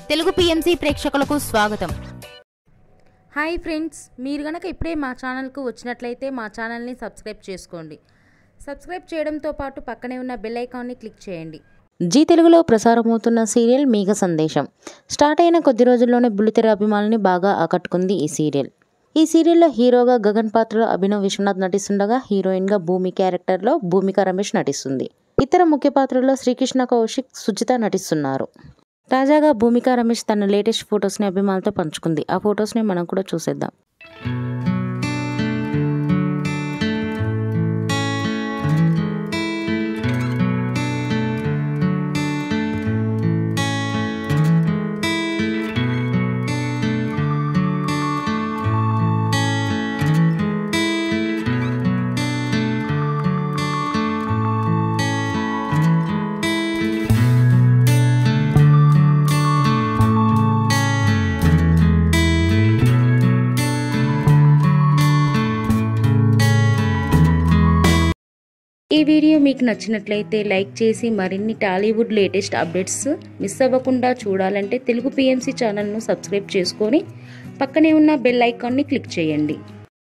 Telugu PMC ప్రేక్షకులకు స్వాగతం. Hi friends, మీరు గనక ఇప్పుడే మా ఛానల్కు వచ్చినట్లయితే మా ఛానల్ని సబ్స్క్రైబ్ చేసుకోండి. సబ్స్క్రైబ్ చేయడంతో పాటు పక్కనే ఉన్న బెల్ ఐకాన్ని క్లిక్ చేయండి. జీ తెలుగులో ప్రసారమవుతున్న సీరియల్ మేఘ సందేశం స్టార్ట్ అయిన కొద్ది రోజుల్లోనే బుల్లితెర అభిమానుల్ని బాగా ఆకట్టుకుంది ఈ సీరియల్. ఈ సీరియల్లో హీరోగా గగన్ పాత్రలో అభినవ్ విశ్వనాథ్ నటిస్తుండగా హీరోయిన్గా భూమి క్యారెక్టర్లో భూమిక రమేష్ నటిస్తుంది. ఇతర ముఖ్య పాత్రల్లో శ్రీకృష్ణ కౌశిక్, సుజిత నటిస్తున్నారు. తాజాగా భూమిక రమేష్ తన లేటెస్ట్ ఫొటోస్ని అభిమానులతో పంచుకుంది. ఆ ఫొటోస్ని మనం కూడా చూసేద్దాం. ఈ వీడియో మీకు నచ్చినట్లయితే లైక్ చేసి మరిన్ని టాలీవుడ్ లేటెస్ట్ అప్డేట్స్ మిస్ అవ్వకుండా చూడాలంటే తెలుగు పిఎంసి ఛానల్ను సబ్స్క్రైబ్ చేసుకొని పక్కనే ఉన్న బెల్ ఐకాన్ని క్లిక్ చేయండి.